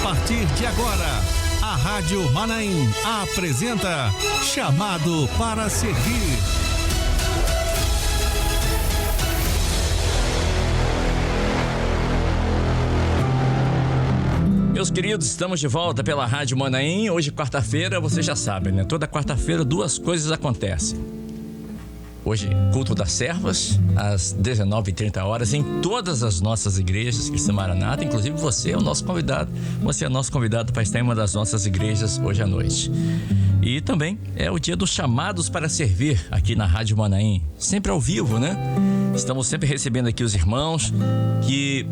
partir de agora, a Rádio Manaim apresenta Chamado para Servir. Meus queridos, estamos de volta pela Rádio Manaim. Hoje, quarta-feira, você já sabe, né? Toda quarta-feira, duas coisas acontecem. Hoje, culto das servas, às 19h30, em todas as nossas igrejas Cristã Maranata. Inclusive, você é o nosso convidado. Você é nosso convidado para estar em uma das nossas igrejas hoje à noite. E também é o dia dos chamados para servir aqui na Rádio Manaim. Sempre ao vivo, né? Estamos sempre recebendo aqui os irmãos que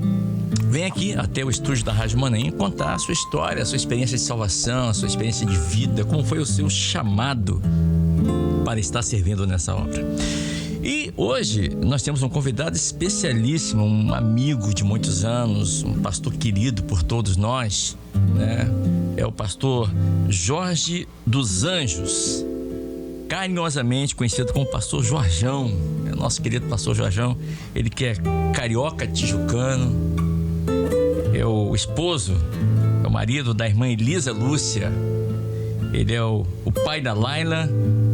vem aqui até o estúdio da Rádio Manaim contar a sua história, a sua experiência de salvação, a sua experiência de vida, como foi o seu chamado para estar servindo nessa obra. E hoje nós temos um convidado especialíssimo, um amigo de muitos anos, um pastor querido por todos nós, né? É o pastor Jorge dos Anjos, carinhosamente conhecido como pastor Jorjão. É o nosso querido pastor Jorjão, ele que é carioca tijucano, é o esposo, é o marido da irmã Elisa Lúcia. Ele é o pai da Laila,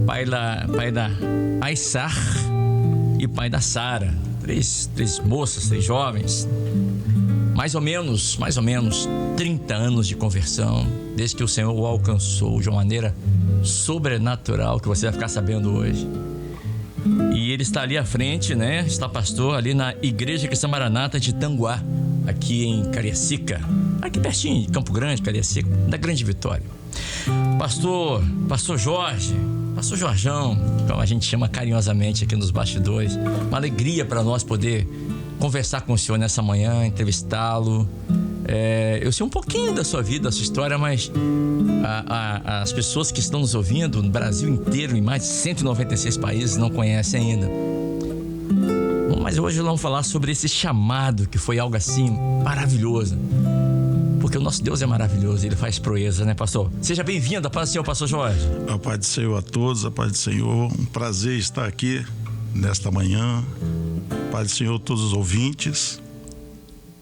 pai da Aissar e pai da Sara. Três moças, três jovens. Mais ou menos 30 anos de conversão, desde que o Senhor o alcançou de uma maneira sobrenatural, que você vai ficar sabendo hoje. E ele está ali à frente, né? Está pastor ali na Igreja Cristã Maranata de Tanguá, aqui em Cariacica, aqui pertinho de Campo Grande, Cariacica, da Grande Vitória. Pastor Jorge, pastor Jorjão, como a gente chama carinhosamente aqui nos bastidores, uma alegria para nós poder conversar com o senhor nessa manhã, entrevistá-lo. Eu sei um pouquinho da sua vida, da sua história, mas as pessoas que estão nos ouvindo no Brasil inteiro, em mais de 196 países, não conhecem ainda. Mas hoje vamos falar sobre esse chamado, que foi algo assim maravilhoso. Porque o nosso Deus é maravilhoso, Ele faz proeza, né, pastor? Seja bem-vindo, a paz do Senhor, pastor Jorge. A paz do Senhor a todos, a paz do Senhor. Um prazer estar aqui nesta manhã. A paz do Senhor a todos os ouvintes.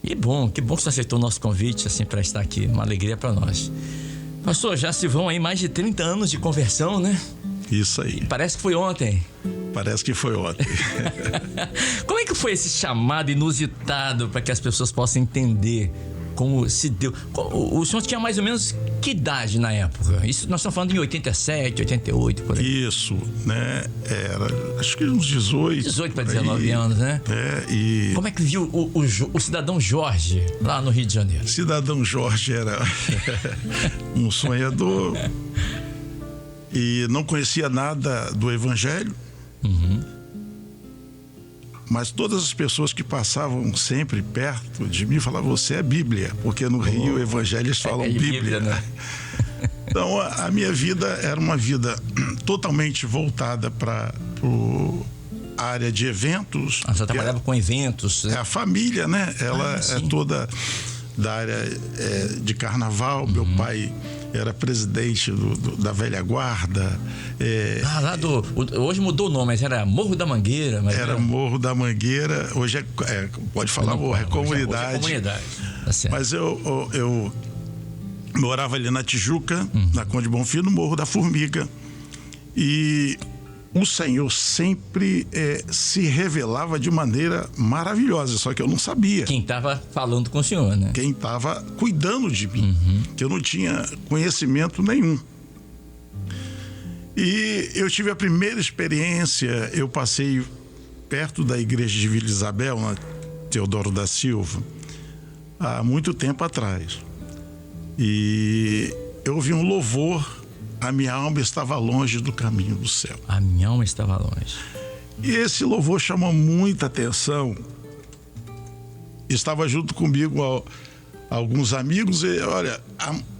E que bom que você aceitou o nosso convite, assim, para estar aqui. Uma alegria para nós. Pastor, já se vão aí mais de 30 anos de conversão, né? Isso aí. E parece que foi ontem. Parece que foi ontem. Como é que foi esse chamado inusitado para que as pessoas possam entender como se deu? O senhor tinha mais ou menos que idade na época? Isso nós estamos falando em 87, 88, por aí. Isso, né? Era, acho que uns 18 para 19 anos, né? E como é que viu o cidadão Jorge lá no Rio de Janeiro? Cidadão Jorge era um sonhador e não conhecia nada do Evangelho. Mas todas as pessoas que passavam sempre perto de mim falavam: você é Bíblia, porque no Rio evangelhos falam Bíblia, né? Então a minha vida era uma vida totalmente voltada para a área de eventos. Você trabalhava com eventos, né? A família, né? Ela é toda da área de carnaval. Meu pai era presidente da velha guarda. Hoje mudou o nome, mas era Morro da Mangueira. Era Morro da Mangueira, hoje pode falar, é comunidade. Hoje é comunidade. Tá certo. Mas eu morava ali na Tijuca, na Conde Bonfim, no Morro da Formiga. E o Senhor sempre se revelava de maneira maravilhosa, só que eu não sabia. Quem estava falando com o senhor, né? Quem estava cuidando de mim, que eu não tinha conhecimento nenhum. E eu tive a primeira experiência, eu passei perto da igreja de Vila Isabel, na Teodoro da Silva, há muito tempo atrás. E eu ouvi um louvor: a minha alma estava longe do caminho do céu. A minha alma estava longe. E esse louvor chamou muita atenção. Estava junto comigo alguns amigos e, olha,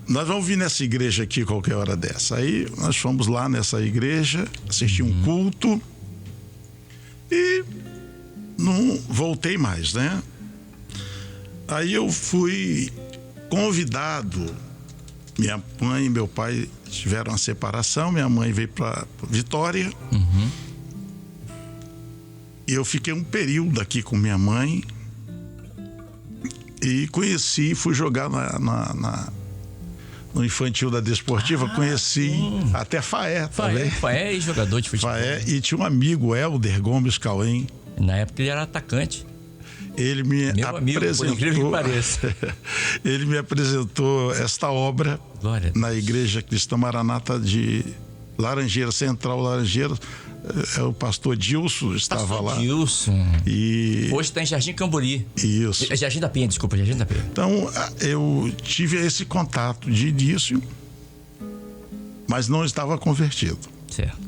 nós vamos vir nessa igreja aqui qualquer hora dessa. Aí nós fomos lá nessa igreja, assisti um culto e não voltei mais, né? Aí eu fui convidado. Minha mãe e meu pai tiveram uma separação, minha mãe veio para Vitória. E eu fiquei um período aqui com minha mãe e fui jogar no infantil da Desportiva, conheci até Faé também. Faé e jogador de futebol. Faé, e tinha um amigo, Helder Gomes Cauém. Na época ele era atacante. Ele me Meu amigo, por incrível que pareça. Ele me apresentou esta obra na Igreja Cristã Maranata de Laranjeiras, Central Laranjeiras. O pastor Dilson estava lá. Dilson. E hoje está em Jardim Camburi. Isso. Jardim da Penha, desculpa, Jardim da Penha. Então, eu tive esse contato de início, mas não estava convertido. Certo.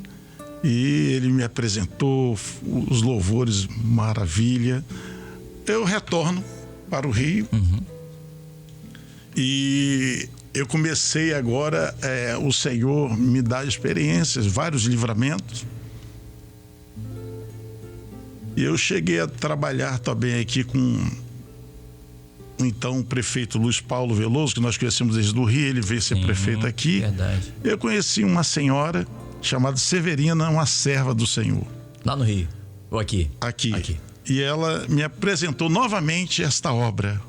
E ele me apresentou os louvores, maravilha. Eu retorno para o Rio. E eu comecei agora, o Senhor me dá experiências, vários livramentos. E eu cheguei a trabalhar também aqui com então o prefeito Luiz Paulo Veloso, que nós conhecemos desde o Rio, ele veio ser prefeito aqui. Verdade. Eu conheci uma senhora chamada Severina, uma serva do Senhor. Lá no Rio? Ou aqui? Aqui. E ela me apresentou novamente esta obra.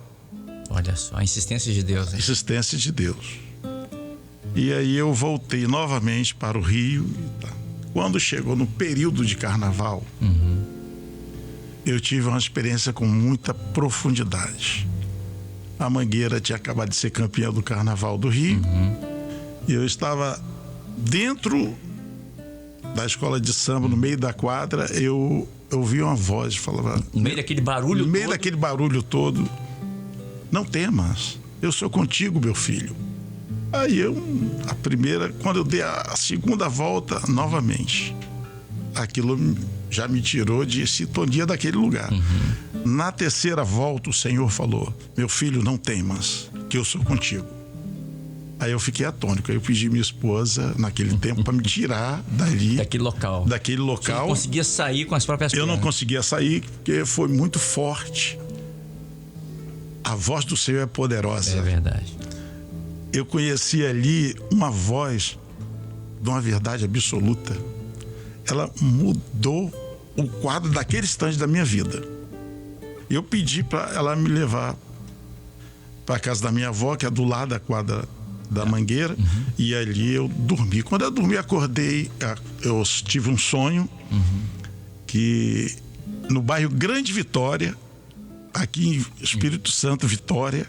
Olha só, a insistência de Deus, hein? Insistência de Deus. E aí eu voltei novamente para o Rio. Quando chegou no período de carnaval, eu tive uma experiência com muita profundidade. A Mangueira tinha acabado de ser campeã do Carnaval do Rio. E eu estava dentro da escola de samba, no meio da quadra, eu ouvi uma voz, falava... No meio daquele barulho todo? No meio daquele barulho todo. Não temas, eu sou contigo, meu filho. Aí quando eu dei a segunda volta, novamente, aquilo já me tirou de sintonia daquele lugar. Na terceira volta, o Senhor falou: meu filho, não temas, que eu sou contigo. Aí eu fiquei atônico. Aí eu pedi minha esposa, naquele tempo, para me tirar daquele local. Você não conseguia sair com as próprias pernas? Eu não conseguia sair, porque foi muito forte. A voz do Senhor é poderosa. É verdade. Eu conheci ali uma voz de uma verdade absoluta. Ela mudou o quadro daquele instante da minha vida. Eu pedi para ela me levar para a casa da minha avó, que é do lado da quadra da Mangueira, e ali eu dormi. Quando eu dormi, acordei, eu tive um sonho que no bairro Grande Vitória, aqui em Espírito Santo, Vitória,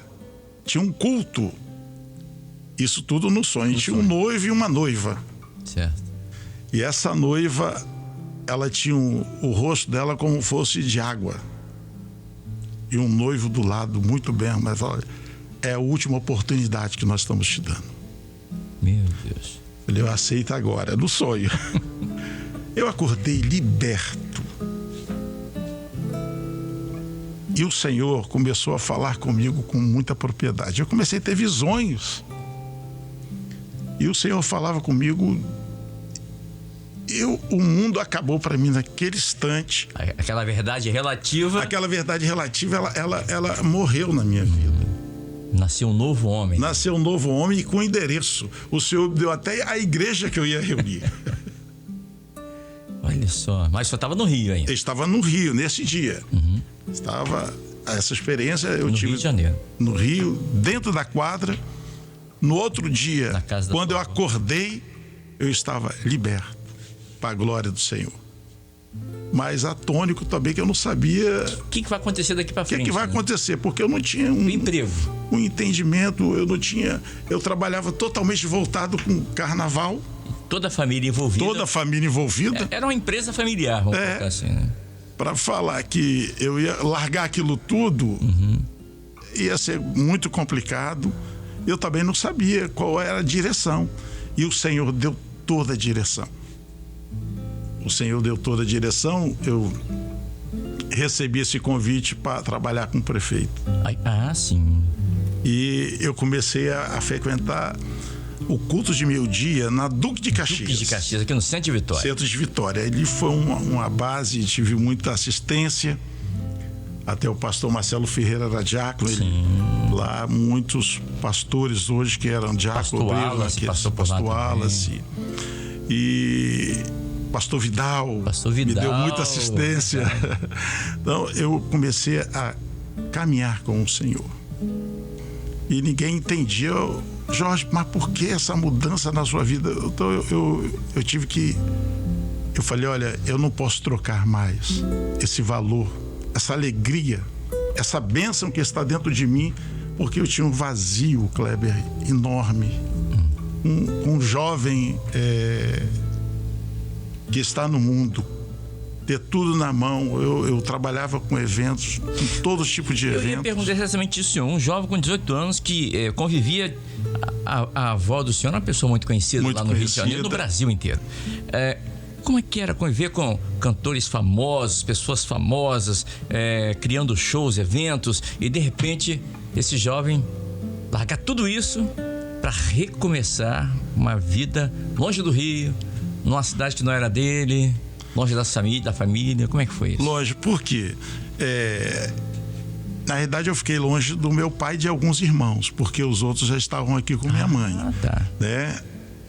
tinha um culto. Isso tudo no sonho. Tinha um noivo e uma noiva. Certo. E essa noiva, ela tinha o rosto dela como fosse de água. E um noivo do lado, muito bem, mas falou: é a última oportunidade que nós estamos te dando. Meu Deus. Falei: eu aceito agora, no sonho. Eu acordei liberto. E o Senhor começou a falar comigo com muita propriedade. Eu comecei a ter visões. E o Senhor falava comigo. O mundo acabou para mim naquele instante. Aquela verdade relativa. Aquela verdade relativa, ela morreu na minha vida. Nasceu um novo homem. Nasceu um novo homem e com endereço. O Senhor deu até a igreja que eu ia reunir. Olha só. Mas só estava no Rio ainda. Eu estava no Rio nesse dia. Estava... Essa experiência eu tive... No Rio de Janeiro. No Rio, dentro da quadra. No outro dia, quando eu acordei, eu estava liberto, para a glória do Senhor. Mas atônico também, que eu não sabia... O que vai acontecer daqui para frente? O que vai acontecer? Porque eu não tinha um entendimento, eu trabalhava totalmente voltado com carnaval. Toda a família envolvida. Toda a família envolvida. Era uma empresa familiar, vamos colocar assim, né? Para falar que eu ia largar aquilo tudo, ia ser muito complicado. Eu também não sabia qual era a direção. E o Senhor deu toda a direção. O Senhor deu toda a direção. Eu recebi esse convite para trabalhar com o prefeito. Sim. E eu comecei a frequentar o culto de meio-dia na Duque de Caxias. Duque de Caxias, aqui no Centro de Vitória. Centro de Vitória. Ali foi uma base, tive muita assistência. Até o pastor Marcelo Ferreira era diácono. Lá muitos pastores hoje que eram diáconos. Pastor Wallace. E pastor Vidal. Me deu muita assistência. Então eu comecei a caminhar com o Senhor. E ninguém entendia. Jorge, mas por que essa mudança na sua vida? Então eu tive que... Eu falei, olha, eu não posso trocar mais esse valor, essa alegria, essa bênção que está dentro de mim, porque eu tinha um vazio, Kleber, enorme. Um jovem que está no mundo, ter tudo na mão. Eu trabalhava com eventos, com todo tipo de eventos. Eu ia perguntar exatamente isso, senhor. Um jovem com 18 anos que convivia... A avó do senhor é uma pessoa muito conhecida lá no Rio de Janeiro, no Brasil inteiro. Como é que era conviver com cantores famosos, pessoas famosas, criando shows, eventos, e de repente esse jovem largar tudo isso para recomeçar uma vida longe do Rio, numa cidade que não era dele, longe da família? Como é que foi isso? Longe, por quê? Na realidade, eu fiquei longe do meu pai e de alguns irmãos, porque os outros já estavam aqui com minha mãe. Tá. Né?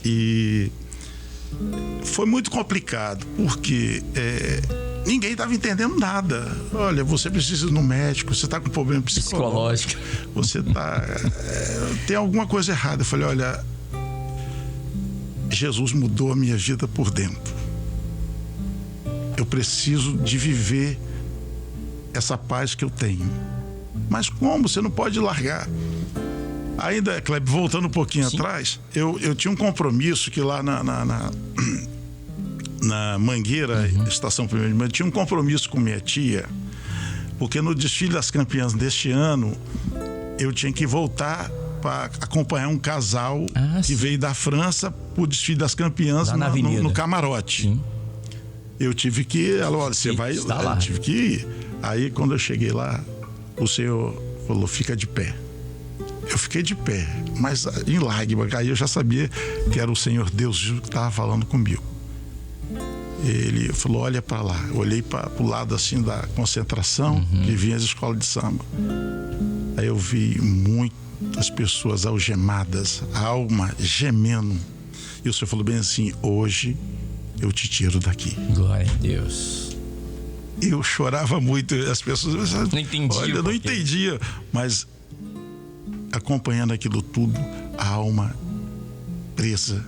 E foi muito complicado, porque ninguém estava entendendo nada. Olha, você precisa ir no médico, você está com problema psicológico. Você tem alguma coisa errada. Eu falei, olha, Jesus mudou a minha vida por dentro. Eu preciso de viver essa paz que eu tenho. Mas como? Você não pode largar. Ainda, Kleber, voltando um pouquinho atrás, eu tinha um compromisso que lá na Mangueira, Estação 1º de Maio, eu tinha um compromisso com minha tia, porque no desfile das campeãs deste ano, eu tinha que voltar para acompanhar um casal que veio da França para o desfile das campeãs no camarote. Sim. Eu tive que ir. Ela, olha, você vai lá. Eu tive que ir. Aí, quando eu cheguei lá, o senhor falou, fica de pé. Eu fiquei de pé, mas em lágrimas. Aí eu já sabia que era o Senhor Deus que estava falando comigo. Ele falou, olha para lá. Eu olhei para o lado assim da concentração, que vinha as escolas de samba. Aí eu vi muitas pessoas algemadas, a alma gemendo. E o senhor falou bem assim, hoje eu te tiro daqui. Glória a Deus. Eu chorava muito, as pessoas não entendiam. Olha, eu não entendia, mas acompanhando aquilo tudo, a alma presa,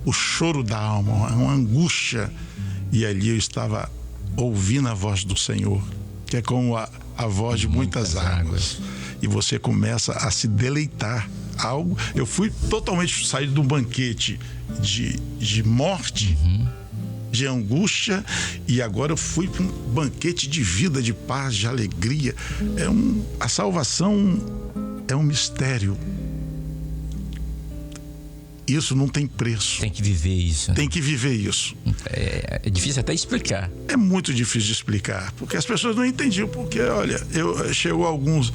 o choro da alma, uma angústia. E ali eu estava ouvindo a voz do Senhor, que é como a voz de muitas águas. E você começa a se deleitar. Eu fui totalmente saído de um banquete de morte, de angústia, e agora eu fui para um banquete de vida, de paz, de alegria. A salvação é um mistério. Isso não tem preço. Tem que viver isso. Tem que viver isso. É difícil até explicar. É muito difícil de explicar, porque as pessoas não entendiam. Porque, olha, chegou alguns...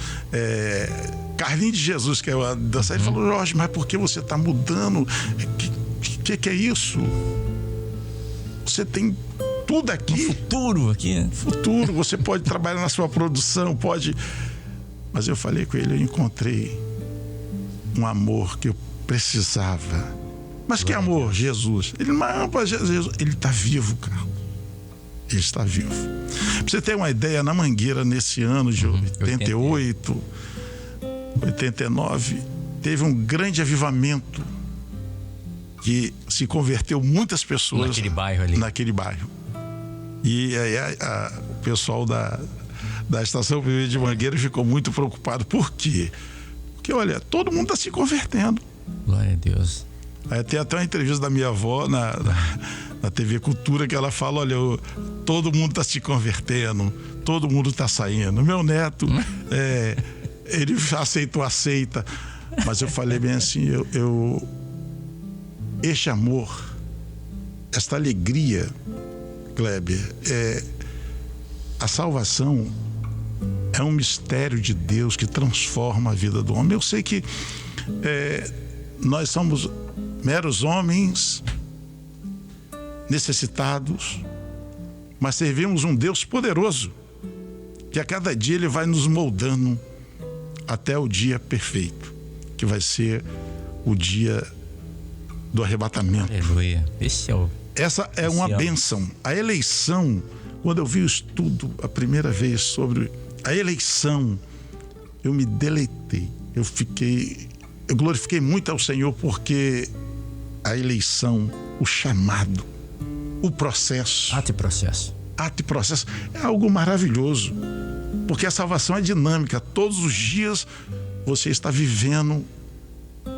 Carlinhos de Jesus, que é o dançarino, ele falou, Jorge, mas por que você está mudando? Que é isso? Você tem tudo aqui. Um futuro aqui. Futuro, você pode trabalhar na sua produção, pode... Mas eu falei com ele, eu encontrei um amor que eu precisava. Mas que amor? Jesus. Ele está vivo, cara. Ele está vivo. Pra você ter uma ideia, na Mangueira, nesse ano de 88, 89, teve um grande avivamento que se converteu muitas pessoas naquele bairro. E aí o pessoal da Estação 1º de Mangueira ficou muito preocupado. Por quê? Porque, olha, todo mundo está se convertendo. Glória a Deus. Aí tem até uma entrevista da minha avó na TV Cultura, que ela fala, olha, todo mundo está se convertendo, todo mundo está saindo. Meu neto, ele aceita. Mas eu falei bem assim, este amor, esta alegria, Kleber, a salvação é um mistério de Deus que transforma a vida do homem. Eu sei que nós somos meros homens necessitados, mas servimos um Deus poderoso, que a cada dia Ele vai nos moldando até o dia perfeito, que vai ser o dia do arrebatamento. Aleluia. Essa é uma bênção. A eleição, quando eu vi o estudo a primeira vez sobre a eleição, eu me deleitei. eu glorifiquei muito ao Senhor, porque a eleição, o chamado, o processo. Ato e processo é algo maravilhoso, porque a salvação é dinâmica. Todos os dias você está vivendo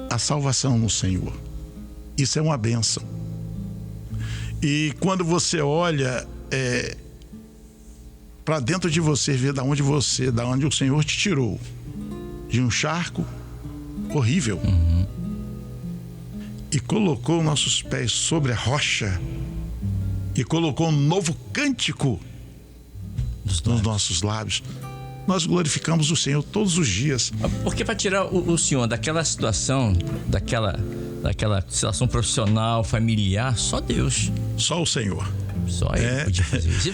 a salvação no Senhor. Isso é uma bênção. E quando você olha para dentro de você, vê da onde o Senhor te tirou, de um charco horrível, e colocou nossos pés sobre a rocha, e colocou um novo cântico nos nossos lábios. Nós glorificamos o Senhor todos os dias. Porque para tirar o senhor daquela situação, daquela situação profissional, familiar, só Deus. Só o Senhor. Só Ele podia fazer isso. E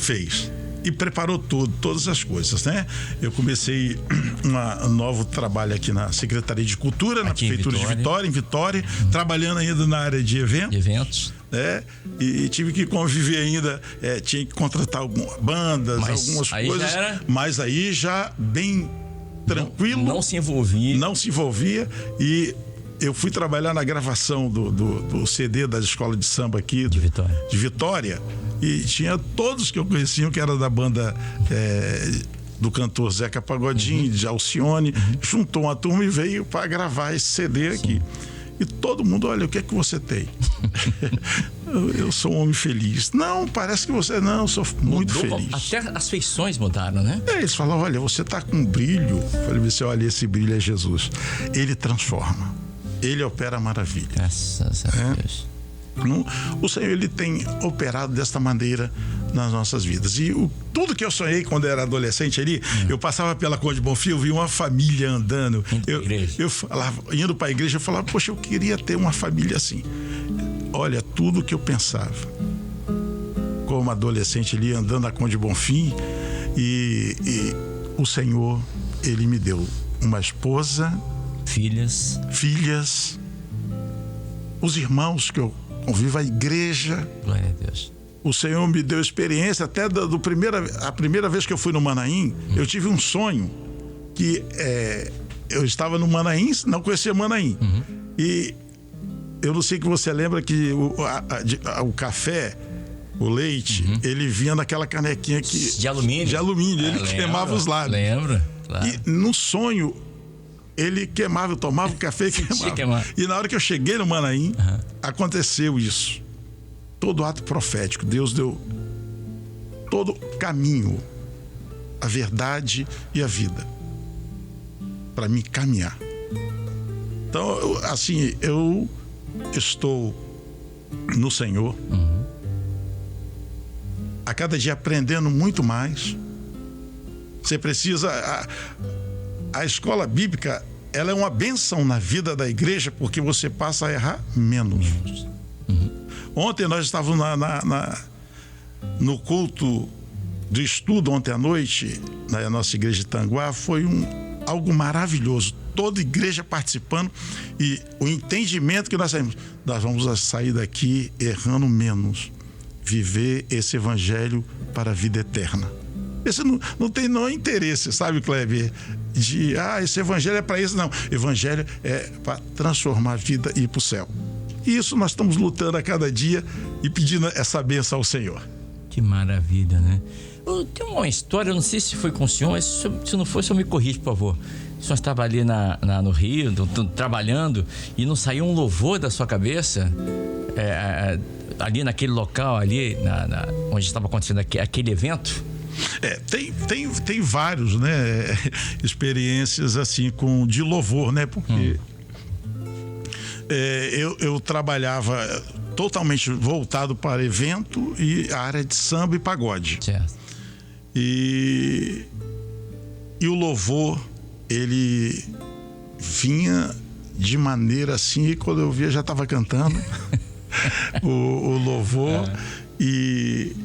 fez. E preparou todas as coisas, né? Eu comecei um novo trabalho aqui na Secretaria de Cultura, na Prefeitura de Vitória, em Vitória, trabalhando ainda na área de eventos. Né? E tive que conviver ainda, tinha que contratar algumas bandas, algumas coisas, mas aí já bem tranquilo. Não se envolvia. E eu fui trabalhar na gravação do CD da escola de samba aqui de Vitória, e tinha todos que eu conhecia, que era da banda do cantor Zeca Pagodinho, de Alcione, juntou uma turma e veio para gravar esse CD aqui. E todo mundo, olha, o que é que você tem? Eu sou um homem feliz. Não, parece que você não, eu sou muito feliz. Até as feições mudaram, né? Eles falam, olha, você tá com um brilho. Eu falei, você olha, esse brilho é Jesus. Ele transforma. Ele opera maravilha. Graças a Deus. O Senhor, Ele tem operado desta maneira nas nossas vidas. E tudo que eu sonhei quando eu era adolescente ali, eu passava pela Conde Bonfim, eu vi uma família andando. Eu falava, indo para a igreja, eu falava, poxa, eu queria ter uma família assim. Olha, tudo que eu pensava como adolescente ali, andando na Conde Bonfim, e o Senhor, Ele me deu uma esposa, filhas, os irmãos que eu convivo, a igreja. Glória a Deus. O Senhor me deu experiência, até a primeira vez que eu fui no Manaim, eu tive um sonho que eu estava no Manaim, não conhecia Manaim. E eu não sei que você lembra que o café, o leite, ele vinha naquela canequinha de alumínio. Ele queimava os lábios. Lembro, claro. E no sonho, ele queimava, eu tomava o café e queimava. E na hora que eu cheguei no Manaim, aconteceu isso. Todo ato profético, Deus deu todo caminho, a verdade e a vida, para mim caminhar. Então, assim, eu estou no Senhor, a cada dia aprendendo muito mais. Você precisa... A escola bíblica, ela é uma bênção na vida da igreja, porque você passa a errar menos. Ontem nós estávamos no culto do estudo, ontem à noite, na nossa igreja de Tanguá. Foi algo maravilhoso. Toda igreja participando, e o entendimento que nós vamos sair daqui errando menos. Viver esse evangelho para a vida eterna. Esse não tem interesse, sabe, Kleber? Esse evangelho é para isso. Não, evangelho é para transformar a vida e ir para o céu. E isso nós estamos lutando a cada dia e pedindo essa bênção ao Senhor. Que maravilha, né? Tem uma história, eu não sei se foi com o senhor, mas se não for, o senhor me corrige, por favor. O senhor estava ali no Rio, trabalhando, e não saiu um louvor da sua cabeça? Ali naquele local, ali onde estava acontecendo aquele evento? Tem vários, né, experiências assim de louvor, né? Porque eu trabalhava totalmente voltado para evento e a área de samba e pagode. Certo. E o louvor, ele vinha de maneira assim, e quando eu via já estava cantando o louvor. E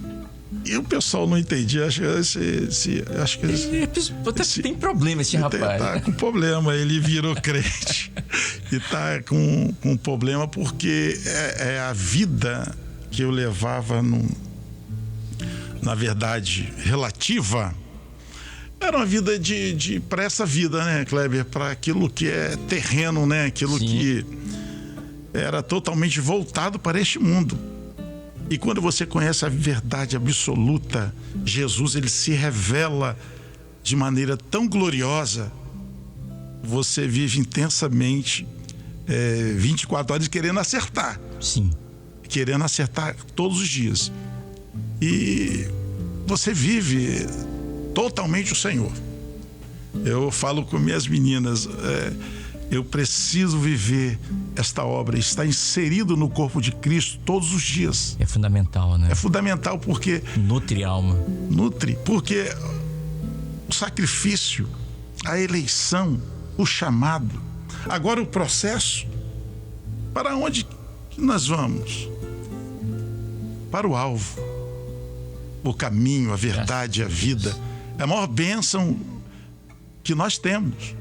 o pessoal não entendia. Acho que tem problema esse rapaz. Tá com problema, ele virou crente e tá com problema, porque é a vida que eu levava, na verdade, relativa Era uma vida para essa vida, né, Kleber? Para aquilo que é terreno, né? Aquilo Sim. que era totalmente voltado para este mundo. E quando você conhece a verdade absoluta, Jesus, ele se revela de maneira tão gloriosa, você vive intensamente 24 horas querendo acertar. Sim. Querendo acertar todos os dias. E você vive totalmente o Senhor. Eu falo com minhas meninas, eu preciso viver esta obra, estar inserido no corpo de Cristo todos os dias. É fundamental, né? É fundamental porque Nutre alma. porque o sacrifício, a eleição, o chamado, agora o processo, para onde nós vamos? Para o alvo, o caminho, a verdade, a vida. É a maior bênção que nós temos.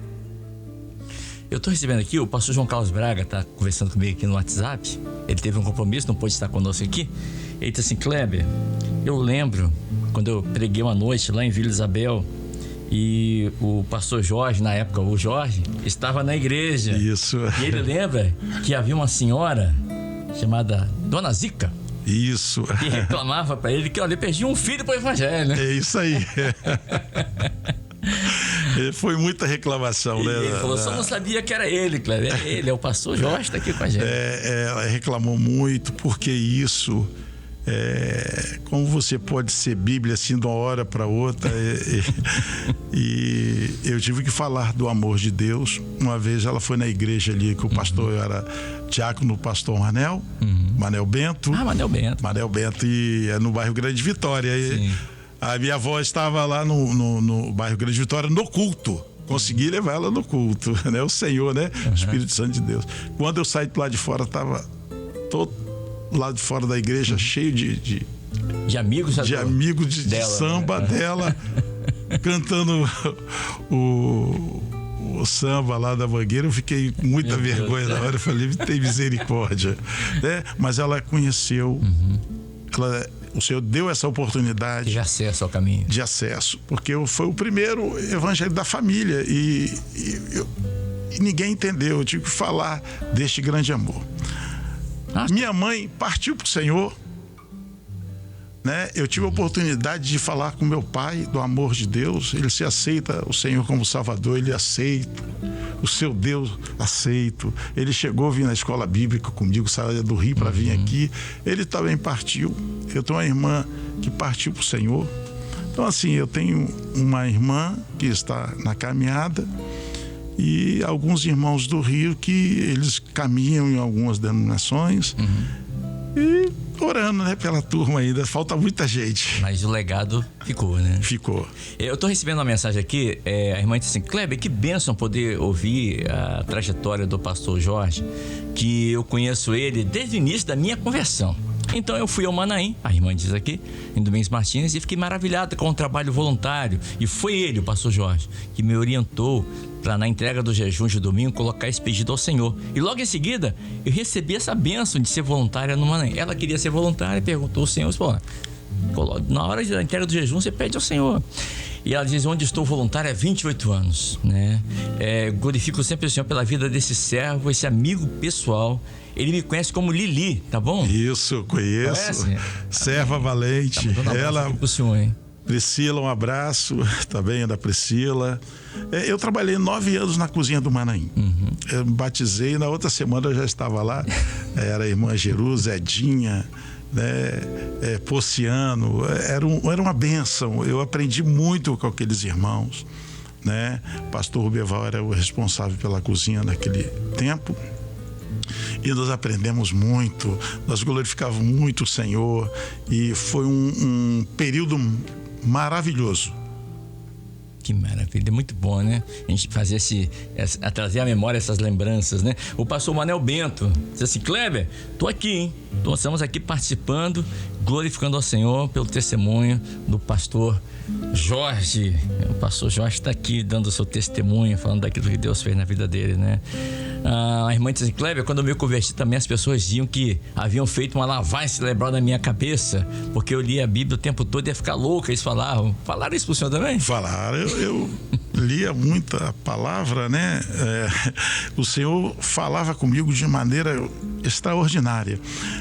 Eu estou recebendo aqui, o pastor João Carlos Braga está conversando comigo aqui no WhatsApp. Ele teve um compromisso, não pôde estar conosco aqui. Ele disse assim: Kleber, eu lembro quando eu preguei uma noite lá em Vila Isabel e o pastor Jorge, na época, o Jorge, estava na igreja. Isso. E ele lembra que havia uma senhora chamada Dona Zica. Isso. Que reclamava para ele que, olha, ele perdia um filho para o evangelho, né? É isso aí. Foi muita reclamação, E né? ele falou, só não sabia que era ele, Kleber. É ele, é o pastor Jorge, está aqui com a gente. Ela reclamou muito, porque isso, como você pode ser Bíblia assim de uma hora para outra. E eu tive que falar do amor de Deus. Uma vez ela foi na igreja ali, que o pastor era diácono, pastor Manel, Manel Bento. Ah, Manel Bento. Manel Bento, e no bairro Grande Vitória. Sim. A minha avó estava lá no bairro Grande Vitória, no culto. Consegui levar ela no culto, né? O Senhor, né? O Espírito Santo de Deus. Quando eu saí do lado de fora, estava todo lado de fora da igreja, cheio de amigos amigos de dela, samba né? dela, cantando o samba lá da Mangueira. Eu fiquei com muita vergonha na hora. Eu falei, tem misericórdia, né? Mas ela conheceu, o Senhor deu essa oportunidade de acesso ao caminho. De acesso, porque foi o primeiro evangelho da família e ninguém entendeu. Eu tive que falar deste grande amor. Minha mãe partiu para o Senhor, né? Eu tive a oportunidade de falar com meu pai do amor de Deus. Ele se aceita o Senhor como Salvador, ele aceita o seu Deus, aceito. Ele chegou a vir na escola bíblica comigo, saiu do Rio para vir aqui. Ele também partiu. Eu tenho uma irmã que partiu para o Senhor. Então, assim, eu tenho uma irmã que está na caminhada e alguns irmãos do Rio que eles caminham em algumas denominações. E orando, né, pela turma ainda. Falta muita gente. Mas o legado ficou, né? Ficou. Eu tô recebendo uma mensagem aqui, a irmã disse assim: Kleber, que bênção poder ouvir a trajetória do pastor Jorge, que eu conheço ele desde o início da minha conversão. Então eu fui ao Manaim, a irmã diz aqui, em Domingos Martins, e fiquei maravilhada com o trabalho voluntário. E foi ele, o pastor Jorge, que me orientou para, na entrega do jejum de domingo, colocar esse pedido ao Senhor. E logo em seguida, eu recebi essa bênção de ser voluntária no Manaim. Ela queria ser voluntária e perguntou ao Senhor, pô, na hora da entrega do jejum, você pede ao Senhor. E ela diz, onde estou voluntária há 28 anos, né? Glorifico sempre o Senhor pela vida desse servo, esse amigo pessoal. Ele me conhece como Lili, tá bom? Isso, eu conheço. Conhece? Serva valente. Ela, pro senhor, hein? Priscila, um abraço. Também é da Priscila. Eu trabalhei 9 anos na cozinha do Manaim. Eu me batizei, na outra semana eu já estava lá. Era a irmã Jeru, Zedinha, né? Pociano. Era uma bênção. Eu aprendi muito com aqueles irmãos, né? O pastor Rubeval era o responsável pela cozinha naquele tempo. E nós aprendemos muito, nós glorificávamos muito o Senhor, e foi um período maravilhoso. Que maravilha, muito bom, né? A gente fazer trazer à memória essas lembranças, né? O pastor Manel Bento disse assim: Kleber, tô aqui, hein? Estamos aqui participando, glorificando ao Senhor pelo testemunho do pastor Jorge. O pastor Jorge está aqui dando o seu testemunho, falando daquilo que Deus fez na vida dele, né? A irmã disse assim: Kleber, quando eu me converti também, as pessoas diziam que haviam feito uma lavagem cerebral na minha cabeça, porque eu lia a Bíblia o tempo todo e ia ficar louca. Eles falavam. Falaram isso pro senhor também? Falaram. Eu lia muita palavra, né? O Senhor falava comigo de maneira extraordinária.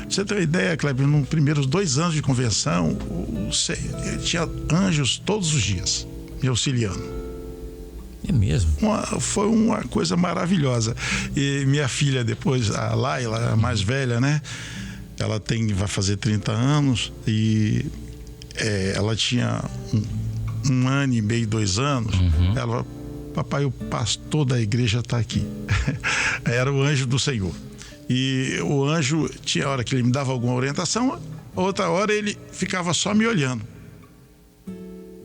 Você tem uma ideia, Kleber, nos primeiros 2 anos de conversão, eu tinha anjos todos os dias me auxiliando. É mesmo? Foi uma coisa maravilhosa. E minha filha depois, a Laila, a mais velha, né? Ela vai fazer 30 anos e ela tinha um ano e meio, 2 anos. Ela, papai, o pastor da igreja está aqui. Era o anjo do Senhor. E o anjo, tinha hora que ele me dava alguma orientação, outra hora ele ficava só me olhando.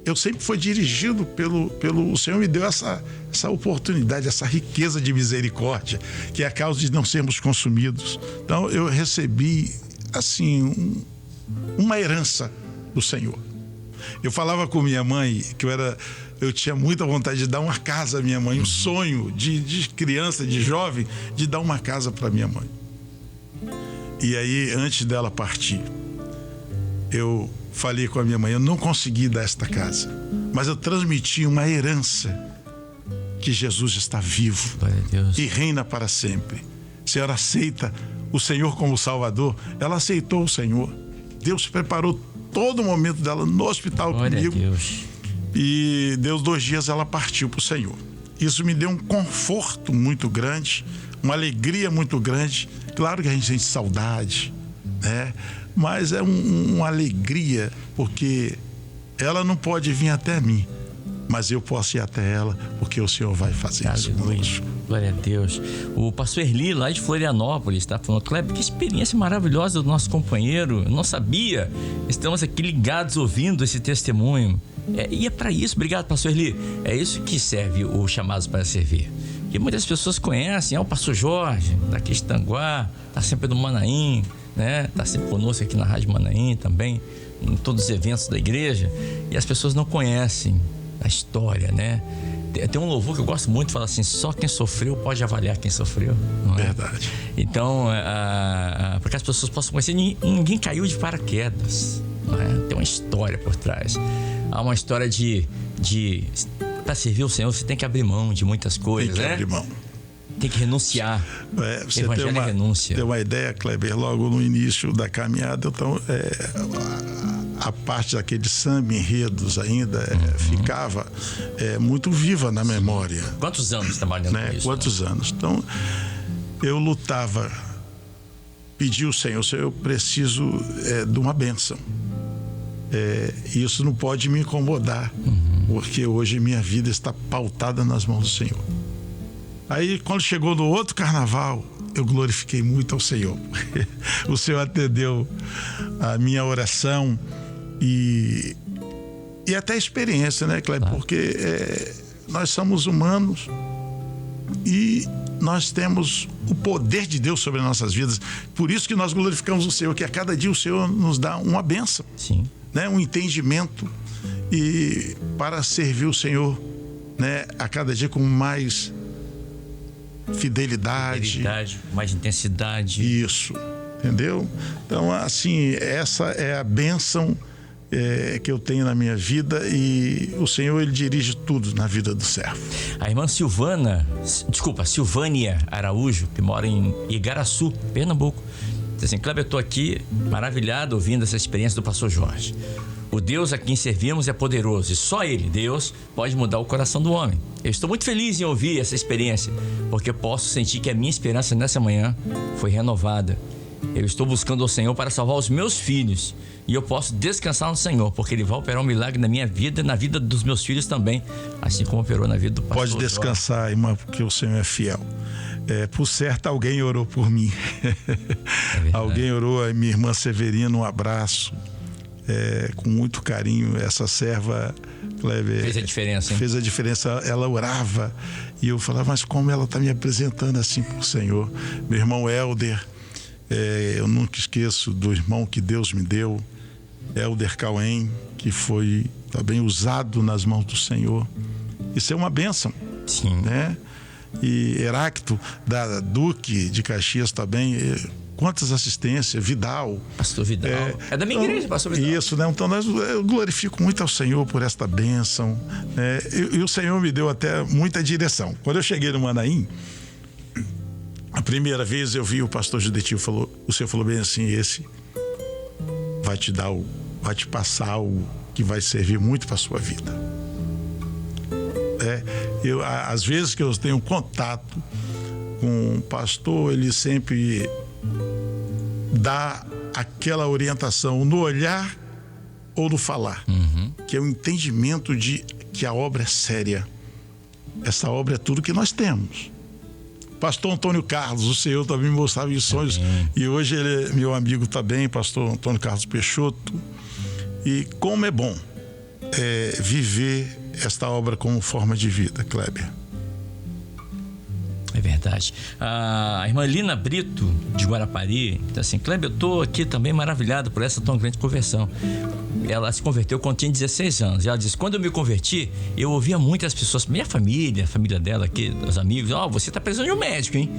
Eu sempre fui dirigido pelo o Senhor me deu essa oportunidade, essa riqueza de misericórdia, que é a causa de não sermos consumidos. Então eu recebi assim uma herança do Senhor. Eu falava com minha mãe que eu tinha muita vontade de dar uma casa à minha mãe, um sonho de criança, de jovem, de dar uma casa para minha mãe. E aí, antes dela partir, eu falei com a minha mãe: eu não consegui dar esta casa, mas eu transmiti uma herança, que Jesus está vivo e reina para sempre. A senhora aceita o Senhor como Salvador? Ela aceitou o Senhor. Deus preparou todo o momento dela no hospital comigo. E deu 2 dias, ela partiu para o Senhor. Isso me deu um conforto muito grande, uma alegria muito grande. Claro que a gente sente saudade, né? Mas é uma alegria, porque ela não pode vir até mim, mas eu posso ir até ela, porque o Senhor vai fazer isso conosco. Glória a Deus. O pastor Erli, lá de Florianópolis, está falando: Kleber, que experiência maravilhosa do nosso companheiro. Eu não sabia. Estamos aqui ligados, ouvindo esse testemunho. E é para isso, obrigado, pastor Erli. É isso que serve o Chamados para Servir. Que muitas pessoas conhecem, o pastor Jorge, daqui de Tanguá, está sempre no Manaim, né? Está sempre conosco aqui na Rádio Manaim também, em todos os eventos da igreja, e as pessoas não conhecem a história, né? Tem um louvor que eu gosto muito, fala assim: só quem sofreu pode avaliar quem sofreu, não é? Verdade. Então, para que as pessoas possam conhecer, ninguém caiu de paraquedas, não é? Tem uma história por trás. Há uma história para servir o Senhor, você tem que abrir mão de muitas coisas, né? Tem que abrir mão. Tem que renunciar. Você tem uma ideia, Kleber, logo no início da caminhada, então, a parte daqueles samba enredos ainda ficava muito viva na memória. Quantos anos trabalhando com isso? Quantos anos? Então, eu lutava, pedi ao Senhor: eu preciso de uma bênção. Isso não pode me incomodar, porque hoje minha vida está pautada nas mãos do Senhor. Aí, quando chegou no outro carnaval, eu glorifiquei muito ao Senhor. O Senhor atendeu a minha oração e até a experiência, né, Kleber? Porque nós somos humanos e nós temos o poder de Deus sobre as nossas vidas. Por isso que nós glorificamos o Senhor, que a cada dia o Senhor nos dá uma bênção. Sim. Né? Um entendimento, e para servir o Senhor, né, a cada dia com mais fidelidade, mais intensidade. Isso, entendeu? Então, assim, essa é a bênção que eu tenho na minha vida, e o Senhor, ele dirige tudo na vida do servo. A irmã Silvânia Araújo, que mora em Igaraçu, Pernambuco, diz assim: Kleber, eu estou aqui maravilhado ouvindo essa experiência do pastor Jorge. O Deus a quem servimos é poderoso e só Ele, Deus, pode mudar o coração do homem. Eu estou muito feliz em ouvir essa experiência, porque posso sentir que a minha esperança nessa manhã foi renovada. Eu estou buscando o Senhor para salvar os meus filhos, e eu posso descansar no Senhor, porque Ele vai operar um milagre na minha vida e na vida dos meus filhos também, assim como operou na vida do pastor. Pode descansar, irmã, porque o Senhor é fiel. Por certo, alguém orou por mim. Alguém orou, a minha irmã Severina, um abraço. Com muito carinho, essa serva, Kleber, fez a diferença, hein? Fez a diferença. Ela orava e eu falava: mas como ela está me apresentando assim para o Senhor? Meu irmão Helder, eu nunca esqueço do irmão que Deus me deu, Helder Cauém, que foi também usado nas mãos do Senhor. Isso é uma bênção. Sim. Né? E Heráclito, da Duque de Caxias também, quantas assistências, Vidal. Pastor Vidal. É da minha igreja, pastor Vidal. Isso, né? Então eu glorifico muito ao Senhor por esta bênção. E o Senhor me deu até muita direção. Quando eu cheguei no Manaim, a primeira vez eu vi o pastor Judetil, o Senhor falou bem assim: esse vai te passar algo que vai servir muito para a sua vida. Às vezes que eu tenho contato com um pastor, ele sempre dá aquela orientação no olhar ou no falar, que é o entendimento de que a obra é séria. Essa obra é tudo que nós temos. Pastor Antônio Carlos, o Senhor também me mostrava em sonhos, e hoje ele é meu amigo também, pastor Antônio Carlos Peixoto. E como é bom viver esta obra como forma de vida, Kleber. É verdade. A irmã Lina Brito, de Guarapari, tá assim: Kleber, eu estou aqui também maravilhado por essa tão grande conversão. Ela se converteu quando tinha 16 anos. E ela disse: quando eu me converti, eu ouvia muitas pessoas, minha família, a família dela aqui, os amigos: você está precisando de um médico, hein?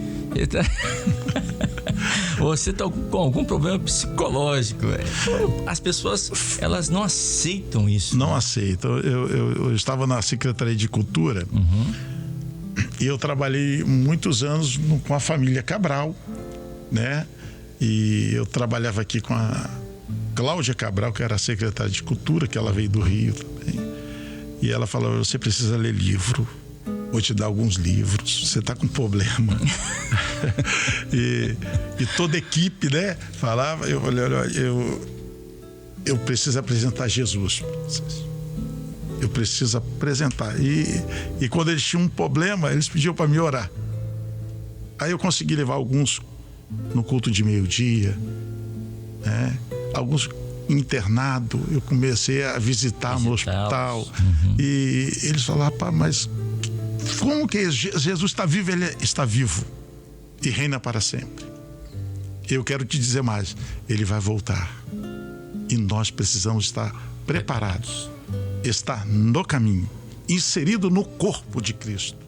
Você está com algum problema psicológico. As pessoas, elas não aceitam isso. Não aceitam. Eu estava na Secretaria de Cultura, e eu trabalhei muitos anos com a família Cabral, né? E eu trabalhava aqui com a Cláudia Cabral, que era a secretária de Cultura, que ela veio do Rio também. E ela falou: você precisa ler livro, vou te dar alguns livros, você está com problema. e toda a equipe, né, falava, eu falei: eu preciso apresentar Jesus. Eu preciso apresentar. E quando eles tinham um problema, eles pediam para me orar. Aí eu consegui levar alguns no culto de meio-dia, né? Alguns internado, eu comecei a visitar no hospital. E eles falaram: pá, mas como que Jesus está vivo? Ele está vivo e reina para sempre. Eu quero te dizer mais: ele vai voltar e nós precisamos estar preparados, estar no caminho, inserido no corpo de Cristo.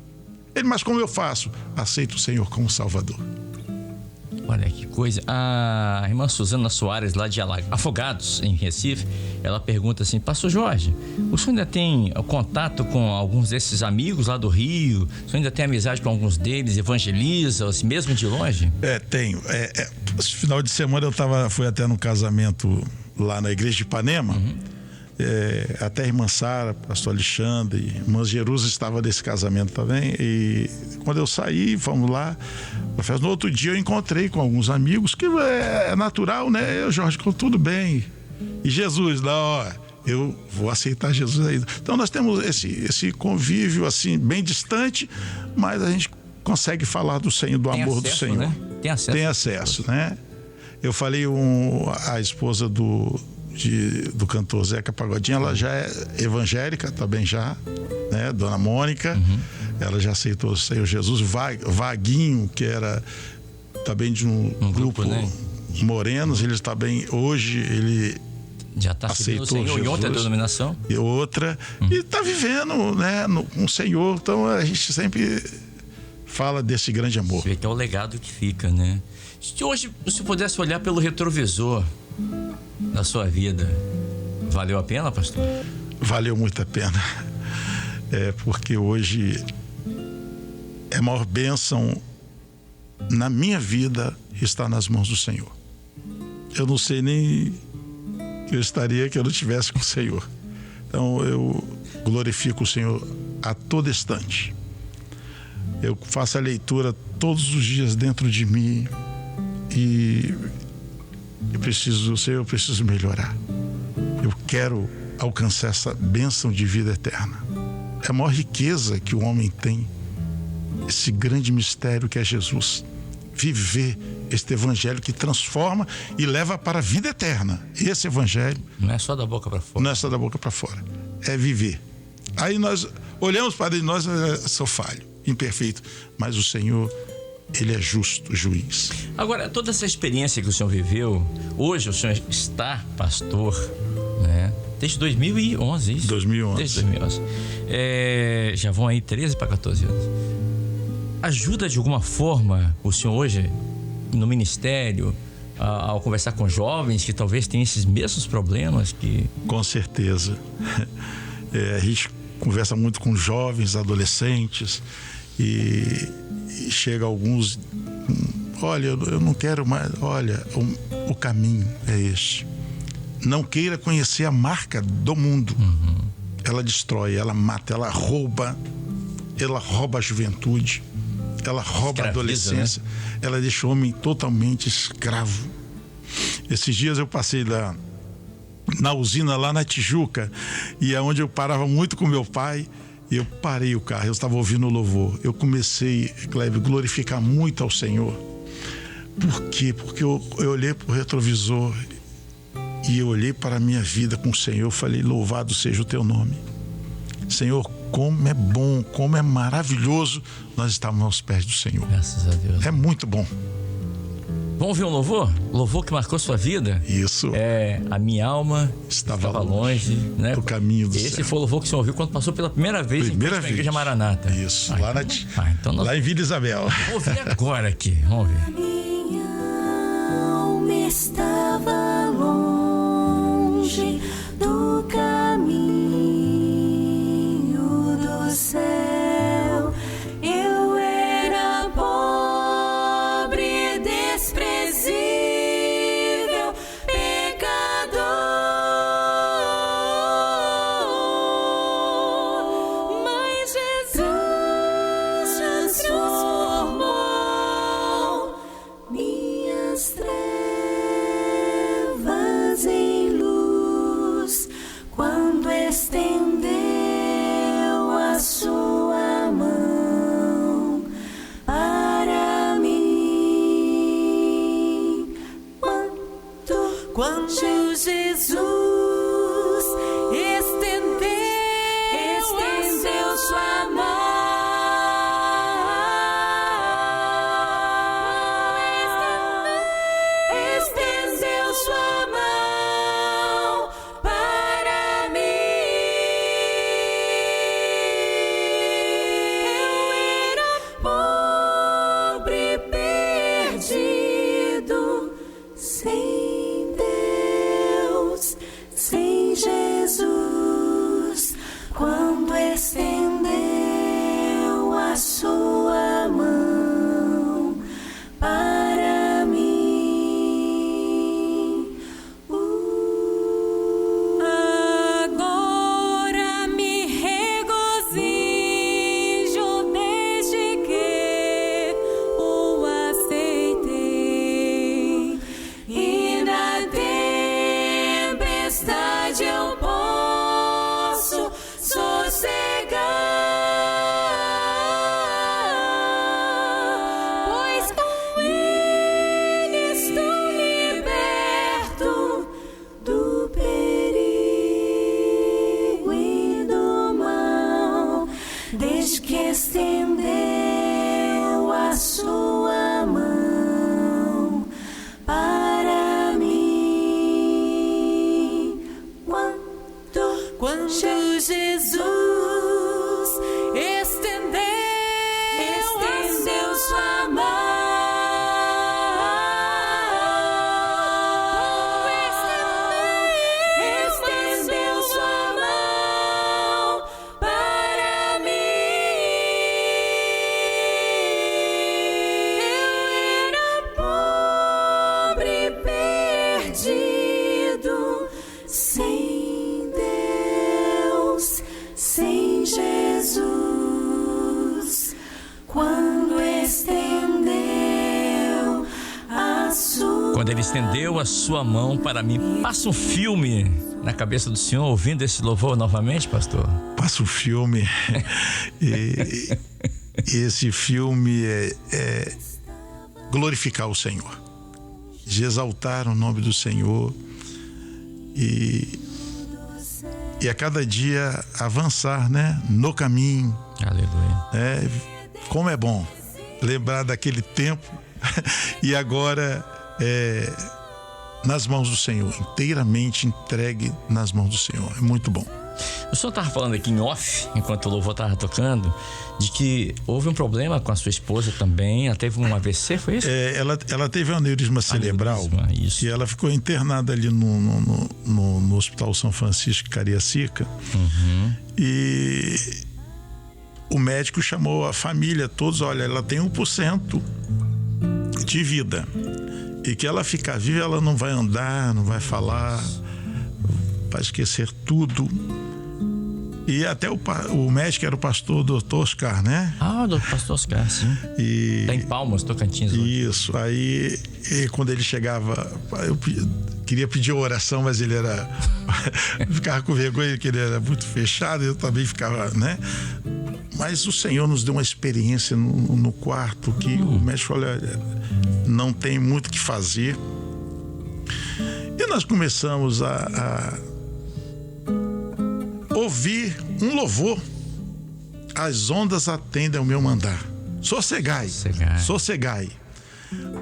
Ele: mas como eu faço? Aceito o Senhor como Salvador. Olha que coisa. A irmã Suzana Soares, lá de Afogados, em Recife, ela pergunta assim: pastor Jorge, o senhor ainda tem contato com alguns desses amigos lá do Rio? O senhor ainda tem amizade com alguns deles? Evangeliza, assim, mesmo de longe? Tenho. Esse final de semana eu fui até no casamento lá na igreja de Ipanema. Até a irmã Sara, pastor Alexandre, irmã Jerusa estava nesse casamento também. E quando eu saí, fomos lá, no outro dia eu encontrei com alguns amigos, que é natural, né? Eu, Jorge, tudo bem. E Jesus, eu vou aceitar Jesus aí. Então nós temos esse convívio assim, bem distante, mas a gente consegue falar do Senhor, do amor acesso, do Senhor. Né? Tem acesso, né? Eu falei, a esposa do cantor Zeca Pagodinho, ela já é evangélica também já, né? Dona Mônica, ela já aceitou o Senhor Jesus. Vaguinho, que era também de um grupo, né? Morenos, ele também, hoje ele já está aceitou o Senhor em outra denominação. E outra, e está vivendo, né, com o Senhor. Então a gente sempre fala desse grande amor. Que é o legado que fica, né? Se hoje você pudesse olhar pelo retrovisor da sua vida, valeu a pena, pastor? Valeu muito a pena. Porque hoje a maior bênção na minha vida está nas mãos do Senhor. Eu não sei nem que eu estaria que eu não estivesse com o Senhor. Então eu glorifico o Senhor a todo instante. Eu faço a leitura todos os dias dentro de mim e eu preciso melhorar. Eu quero alcançar essa bênção de vida eterna. É a maior riqueza que o homem tem, esse grande mistério que é Jesus. Viver este evangelho que transforma e leva para a vida eterna. Esse evangelho não é só da boca para fora. Não é só da boca para fora. É viver. Aí nós olhamos para dentro de nós, sou falho, imperfeito, mas o Senhor, Ele é justo, juiz. Agora, toda essa experiência que o senhor viveu, hoje o senhor está pastor, né? Desde 2011, isso? 2011. Desde 2011. Já vão aí 13 para 14 anos. ajuda de alguma forma o senhor hoje no ministério, ao conversar com jovens que talvez tenham esses mesmos problemas que... Com certeza. A gente conversa muito com jovens, adolescentes, e chega alguns... Olha, eu não quero mais... Olha, o caminho é este. Não queira conhecer a marca do mundo. Ela destrói, ela mata, ela rouba a juventude, ela rouba a adolescência, né? Ela deixa o homem totalmente escravo. Esses dias eu passei na usina lá na Tijuca, e é onde eu parava muito com meu pai. E eu parei o carro, eu estava ouvindo o louvor. Eu comecei, Cleber, glorificar muito ao Senhor. Por quê? Porque eu olhei para o retrovisor e eu olhei para a minha vida com o Senhor. Eu falei: louvado seja o teu nome, Senhor. Como é bom, como é maravilhoso nós estamos aos pés do Senhor. Graças a Deus. É muito bom. Vamos ver um louvor? Louvor que marcou sua vida? Isso. É A Minha Alma Estava longe, né? Do caminho do Esse céu. foi o louvor que o senhor ouviu quando passou pela primeira vez em frente à Igreja Maranata. Isso, lá em Vila Isabel. Vou ouvir agora aqui, vamos ver. Minha alma estava longe do caminho do céu. Eu era pobre, desprezível, pecador, mas Jesus transformou minhas trevas em luz quando estendeu a sua mão para mim. Quando Jesus estendeu sua mão, estendeu sua mão para mim. Eu era pobre, perdido, sem Deus, sem Jesus, quando estendeu a sua mão para mim. Agora me regozijo desde que o aceitei, e na tempestade eu posso sossegar, pois com Ele estou liberto do perigo e do mal, desde que estendeu a sua mão para mim. Quando Jesus estendeu sua mão, estendeu sua mão para mim. Eu era pobre, perdido, sem Deus, sem Jesus, quando estendeu a sua... Quando ele estendeu a sua mão para mim. Passa um filme na cabeça do senhor ouvindo esse louvor novamente, pastor? Passa o filme. E esse filme é glorificar o Senhor, de exaltar o nome do Senhor e a cada dia avançar, né, no caminho. Aleluia. Como é bom lembrar daquele tempo e agora nas mãos do Senhor, inteiramente entregue nas mãos do Senhor. É muito bom. O senhor estava falando aqui em off, enquanto o louvor estava tocando, de que houve um problema com a sua esposa também. Ela teve um AVC, foi isso? Ela teve um aneurisma cerebral. Isso. E ela ficou internada ali no Hospital São Francisco Cariacica. E o médico chamou a família, todos, olha, ela tem 1% de vida. E que ela ficar viva, ela não vai andar, não vai falar, vai esquecer tudo. E até o médico era o pastor Dr. Oscar, né? Ah, o pastor Oscar, sim. Tá em Palmas, Tocantins. Isso. Aí, quando ele chegava, eu queria pedir oração, mas ele era... ficava com vergonha, que ele era muito fechado, eu também ficava, né? Mas o Senhor nos deu uma experiência no quarto que o médico falou, olha, não tem muito o que fazer. E nós começamos a ouvir um louvor. As ondas atendem ao meu mandar. Sossegai.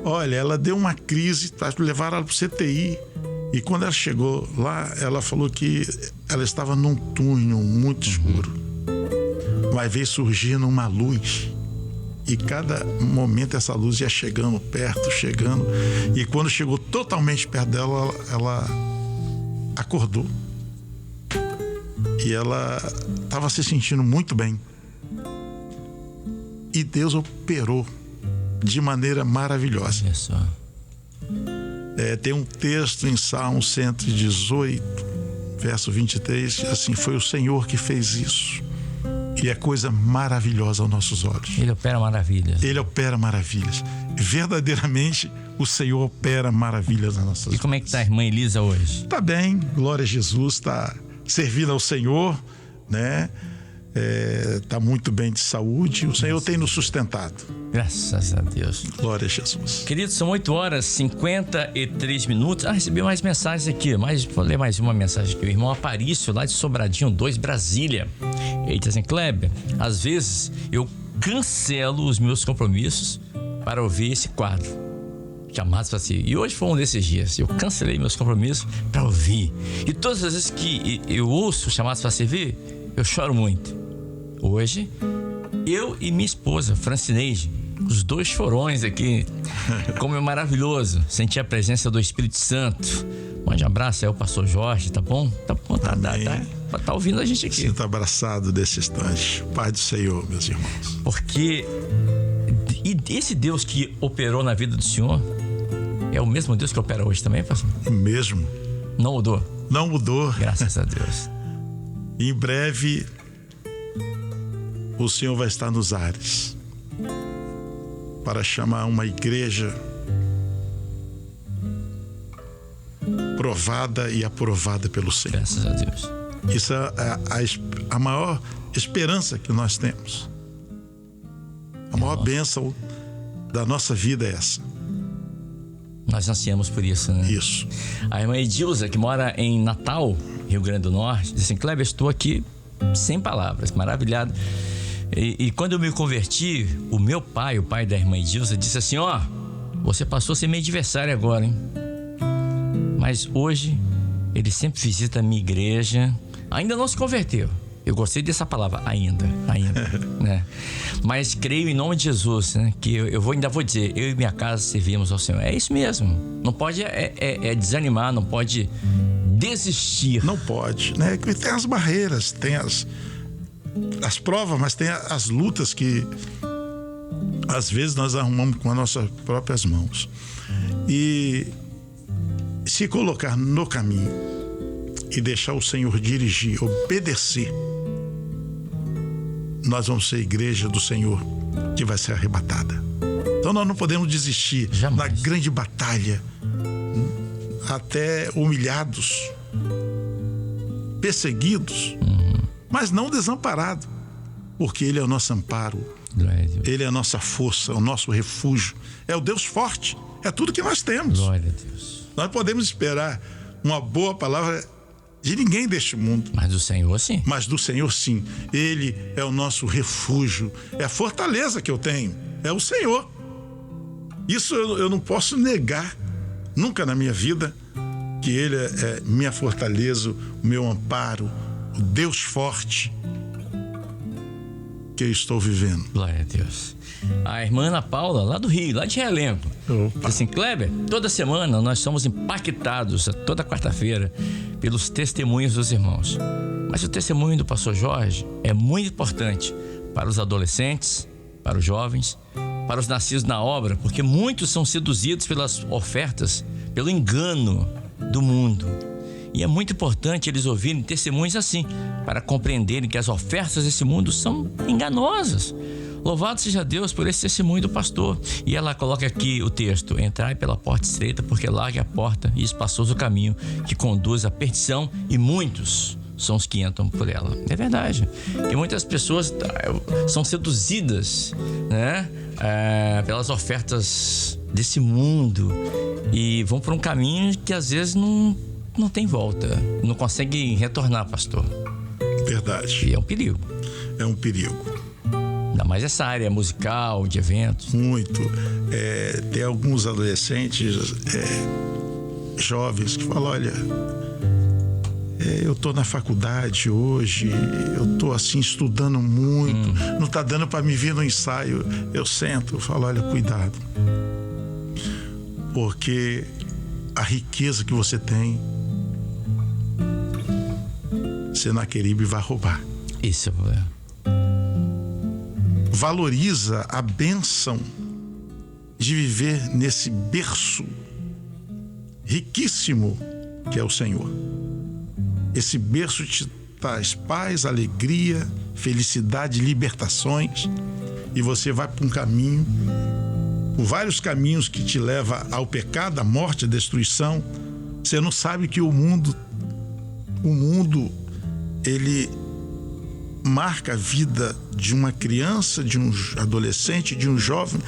Olha, ela deu uma crise, levaram ela para o CTI. E quando ela chegou lá, ela falou que ela estava num túnel muito escuro. Mas veio surgindo uma luz. E cada momento essa luz ia chegando perto, chegando. E quando chegou totalmente perto dela, ela acordou. E ela estava se sentindo muito bem. E Deus operou de maneira maravilhosa. Olha só. Tem um texto em Salmo 118, verso 23, assim, foi o Senhor que fez isso. E é coisa maravilhosa aos nossos olhos. Ele opera maravilhas. Ele opera maravilhas. Verdadeiramente, o Senhor opera maravilhas nas nossas vidas. E como é que está a irmã Elisa hoje? Está bem, glória a Jesus, está servindo ao Senhor, né? Está muito bem de saúde. O Senhor tem nos sustentado. Graças a Deus. Glória a Jesus. Queridos, são 8h53. Recebi mais mensagens aqui. Vou ler mais uma mensagem aqui. O irmão Aparício, lá de Sobradinho 2, Brasília. Ele diz assim: Kleber, às vezes eu cancelo os meus compromissos para ouvir esse quadro, Chamados para Servir. E hoje foi um desses dias. Eu cancelei meus compromissos para ouvir. E todas as vezes que eu ouço Chamados para Servir, eu choro muito. Hoje, eu e minha esposa, Francineide, os dois chorões aqui. Como é maravilhoso sentir a presença do Espírito Santo. Mande um abraço aí ao pastor Jorge, tá bom? Tá ouvindo a gente aqui. Sinta abraçado desse instante. Pai do Senhor, meus irmãos. Porque esse Deus que operou na vida do Senhor é o mesmo Deus que opera hoje também, pastor? Mesmo. Não mudou? Não mudou. Graças a Deus. Em breve, o Senhor vai estar nos ares para chamar uma igreja provada e aprovada pelo Senhor. Graças a Deus. Isso é a maior esperança que nós temos. A maior bênção da nossa vida é essa. Nós ansiamos por isso, né? Isso. A irmã Edilza, que mora em Natal, Rio Grande do Norte, disse assim: Kleber, estou aqui sem palavras, maravilhado. E quando eu me converti, o meu pai, o pai da irmã Edilza, disse assim: você passou a ser meu adversário agora, hein? Mas hoje, ele sempre visita a minha igreja. Ainda não se converteu. Eu gostei dessa palavra, ainda, né? Mas creio em nome de Jesus, né? Que eu ainda vou dizer, eu e minha casa servimos ao Senhor. É isso mesmo. Não pode desanimar, não pode desistir. Não pode, né? Tem as barreiras, tem as provas, mas tem as lutas que às vezes nós arrumamos com as nossas próprias mãos. E se colocar no caminho e deixar o Senhor dirigir, obedecer, nós vamos ser a igreja do Senhor que vai ser arrebatada. Então nós não podemos desistir. Jamais. Na grande batalha, até humilhados, perseguidos, mas não desamparado, porque Ele é o nosso amparo, Ele é a nossa força, o nosso refúgio, é o Deus forte, é tudo que nós temos. Glória a Deus. Nós podemos esperar uma boa palavra de ninguém deste mundo. Mas do Senhor, sim. Mas do Senhor, sim. Ele é o nosso refúgio, é a fortaleza que eu tenho, é o Senhor. Isso eu não posso negar nunca na minha vida, que Ele é minha fortaleza, o meu amparo, o Deus forte que eu estou vivendo. Glória a Deus. A irmã Ana Paula, lá do Rio, lá de Realengo, diz assim: Kleber, toda semana nós somos impactados, toda quarta-feira, pelos testemunhos dos irmãos. Mas o testemunho do pastor Jorge é muito importante para os adolescentes, para os jovens, para os nascidos na obra, porque muitos são seduzidos pelas ofertas, pelo engano do mundo. E é muito importante eles ouvirem testemunhos assim, para compreenderem que as ofertas desse mundo são enganosas. Louvado seja Deus por esse testemunho do pastor. E ela coloca aqui o texto: entrai pela porta estreita, porque larga a porta e espaçoso o caminho que conduz à perdição, e muitos são os que entram por ela. É verdade. E muitas pessoas são seduzidas, né, pelas ofertas desse mundo e vão por um caminho que às vezes não tem volta, não conseguem retornar, pastor. Verdade. E é um perigo. É um perigo. Ainda mais essa área musical, de eventos. Muito. Tem alguns adolescentes jovens que falam: olha, eu tô na faculdade hoje, eu tô assim estudando muito, não tá dando para me vir no ensaio. Eu sento, eu falo: olha, cuidado, porque a riqueza que você tem, Senaqueribe vai roubar. Isso é o problema. Valoriza a bênção de viver nesse berço riquíssimo que é o Senhor. Esse berço te traz paz, alegria, felicidade, libertações, e você vai por um caminho, por vários caminhos que te leva ao pecado, à morte, à destruição. Você não sabe que o mundo ele marca a vida de uma criança, de um adolescente, de um jovem,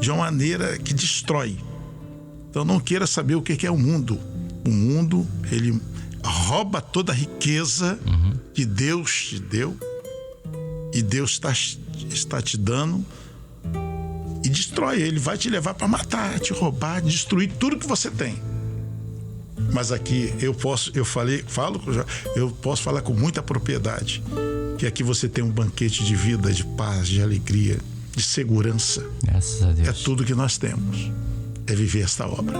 de uma maneira que destrói. Então não queira saber o que é o mundo. O mundo, ele rouba toda a riqueza que Deus te deu, e Deus está te dando, e destrói. Ele vai te levar para matar, te roubar, destruir tudo que você tem. Mas aqui eu posso falar com muita propriedade que aqui você tem um banquete de vida, de paz, de alegria, de segurança. Graças a Deus. É tudo que nós temos, é viver esta obra.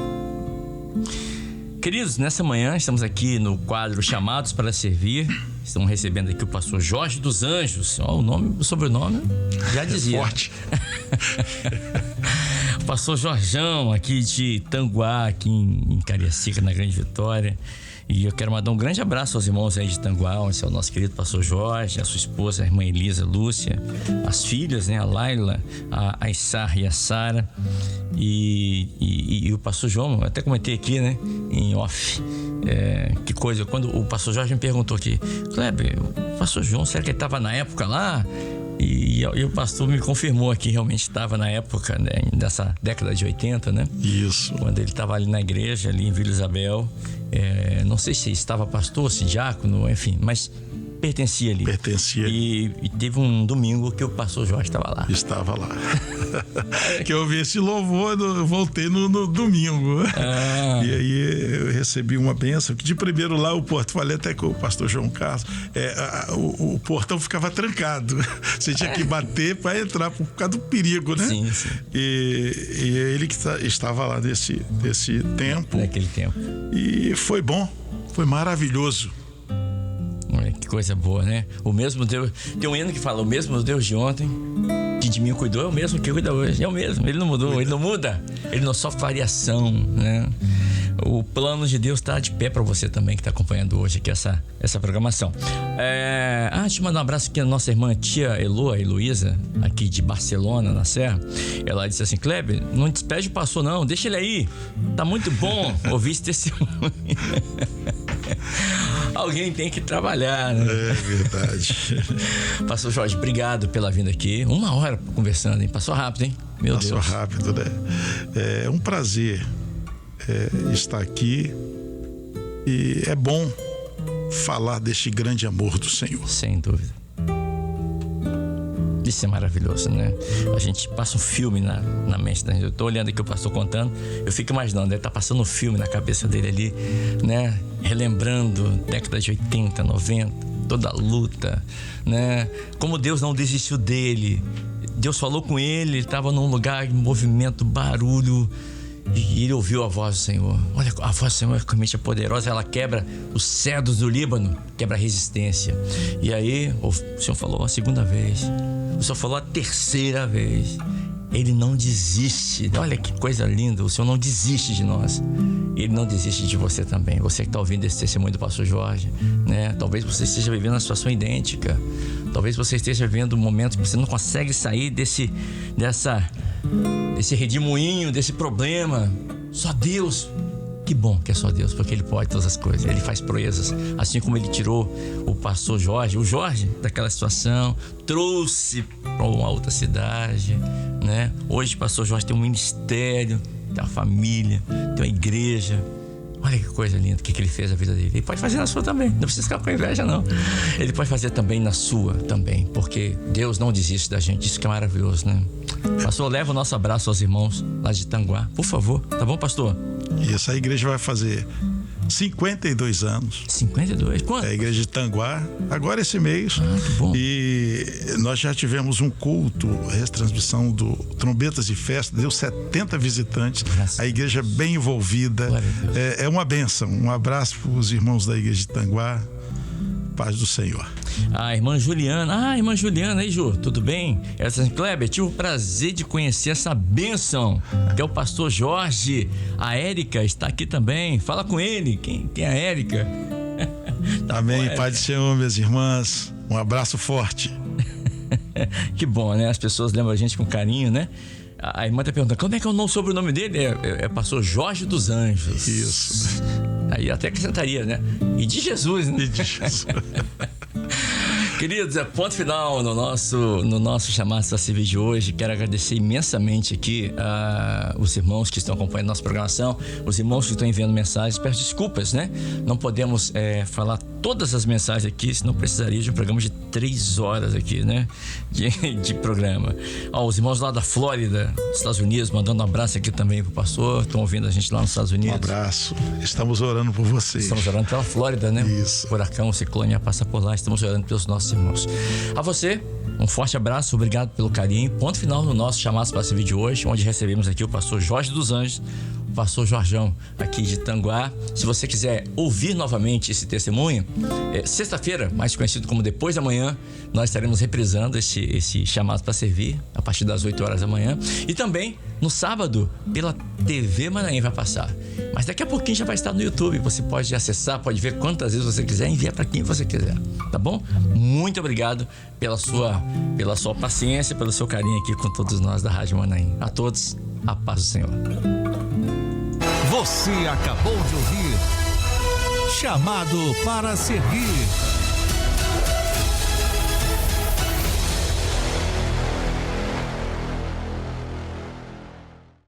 Queridos, nessa manhã estamos aqui no quadro Chamados para Servir. Estamos recebendo aqui o pastor Jorge dos Anjos. O nome, o sobrenome já dizia. É forte. O pastor Jorjão, aqui de Tanguá, aqui em Cariacica, na Grande Vitória. E eu quero mandar um grande abraço aos irmãos aí de Tanguá, onde é o nosso querido pastor Jorge, a sua esposa, a irmã Elisa Lúcia, as filhas, né, a Laila, a Issar e a Sara. E o pastor João, eu até comentei aqui, né, em off, que coisa, quando o pastor Jorge me perguntou aqui: Kleber, o pastor João, será que ele estava na época lá? E o pastor me confirmou aqui, realmente estava na época, né, dessa década de 80, né? Isso. Quando ele estava ali na igreja, ali em Vila Isabel. Não sei se estava pastor, se diácono, enfim, mas pertencia ali. E teve um domingo que o pastor Jorge estava lá. Estava lá. Que eu vi esse louvor, eu voltei no domingo. E aí eu recebi uma bênção, que de primeiro lá o portão, falei até com o pastor João Carlos, o portão ficava trancado. Você tinha que bater para entrar por causa do perigo, né? Sim. E ele que estava lá desse tempo. Naquele tempo. E foi bom, foi maravilhoso. Que coisa boa, né? O mesmo Deus. Tem um hino que fala: o mesmo Deus de ontem que de mim cuidou é o mesmo que cuida hoje. É o mesmo, ele não mudou, ele não muda, ele não sofre variação, né? O plano de Deus está de pé para você também que está acompanhando hoje aqui essa programação. Deixa eu mandar um abraço aqui à nossa irmã tia Heloísa, aqui de Barcelona, na Serra. Ela disse assim: Kleber, não despede o pastor não, deixa ele aí, tá muito bom ouvir esse testemunho. Alguém tem que trabalhar, né? É verdade. Pastor Jorge, obrigado pela vinda aqui. 1 hora conversando, hein? Passou rápido, hein? Meu Deus. Passou rápido, né? É um prazer estar aqui, e é bom falar deste grande amor do Senhor. Sem dúvida. Isso é maravilhoso, né? A gente passa um filme na mente da gente. Eu tô olhando aqui o pastor contando, eu fico imaginando, ele tá passando um filme na cabeça dele ali, né? Relembrando década de 80, 90, toda a luta, né? Como Deus não desistiu dele. Deus falou com ele estava num lugar de movimento, barulho, e ele ouviu a voz do Senhor. Olha, a voz do Senhor realmente é poderosa, ela quebra os cedros do Líbano, quebra a resistência. E aí o Senhor falou a segunda vez, o Senhor falou a terceira vez. Ele não desiste. Olha que coisa linda. O Senhor não desiste de nós. Ele não desiste de você também. Você que está ouvindo esse testemunho do pastor Jorge, né? Talvez você esteja vivendo uma situação idêntica. Talvez você esteja vivendo um momento que você não consegue sair desse redemoinho, desse problema. Só Deus. Que bom que é só Deus, porque Ele pode todas as coisas. Ele faz proezas. Assim como Ele tirou o pastor Jorge, daquela situação, trouxe para uma outra cidade, né? Hoje o pastor Jorge tem um ministério, tem uma família, tem uma igreja. Olha que coisa linda, o que Ele fez na vida dele. Ele pode fazer na sua também, não precisa ficar com inveja não. Ele pode fazer também na sua também, porque Deus não desiste da gente. Isso que é maravilhoso, né? Pastor, leva o nosso abraço aos irmãos lá de Tanguá, por favor, tá bom, pastor? E essa igreja vai fazer 52 anos. 52? Quanto? É a igreja de Tanguá, agora esse mês. Que bom. E nós já tivemos um culto, retransmissão do Trombetas de Festa, deu 70 visitantes. Graças a igreja bem envolvida. É uma bênção. Um abraço para os irmãos da igreja de Tanguá. Paz do Senhor. A irmã Juliana. Irmã Juliana, aí, Ju, tudo bem? Ela disse assim: Kleber, tive o prazer de conhecer essa bênção, que é o pastor Jorge. A Érica está aqui também. Fala com ele. Quem é a Érica? Amém. Pai do Senhor, minhas irmãs. Um abraço forte. Que bom, né? As pessoas lembram a gente com carinho, né? A irmã está perguntando: como é que é o sobrenome dele? É pastor Jorge dos Anjos. Isso. Aí até acrescentaria, né? E de Jesus, né? E de Jesus. Queridos, é ponto final no nosso chamado para servir de hoje. Quero agradecer imensamente aqui os irmãos que estão acompanhando nossa programação, os irmãos que estão enviando mensagens. Peço desculpas, né? Não podemos falar todas as mensagens aqui, senão precisaria de um programa de 3 horas aqui, né? De programa. Os irmãos lá da Flórida, Estados Unidos, mandando um abraço aqui também pro pastor. Estão ouvindo a gente lá nos Estados Unidos. Um abraço. Estamos orando por vocês. Estamos orando pela Flórida, né? Isso. Furacão, ciclone ia passar por lá. Estamos orando pelos nossos irmãos. A você, um forte abraço, obrigado pelo carinho. Ponto final no nosso chamado para servir de hoje, onde recebemos aqui o pastor Jorge dos Anjos, o pastor Jorjão, aqui de Tanguá. Se você quiser ouvir novamente esse testemunho, sexta-feira, mais conhecido como depois da manhã, nós estaremos reprisando esse chamado para servir, a partir das 8 horas da manhã. E também, no sábado, pela TV Manaim vai passar. Mas daqui a pouquinho já vai estar no YouTube. Você pode acessar, pode ver quantas vezes você quiser, enviar para quem você quiser. Tá bom? Muito obrigado pela sua paciência, pelo seu carinho aqui com todos nós da Rádio Manaim. A todos, a paz do Senhor. Você acabou de ouvir Chamado para Servir.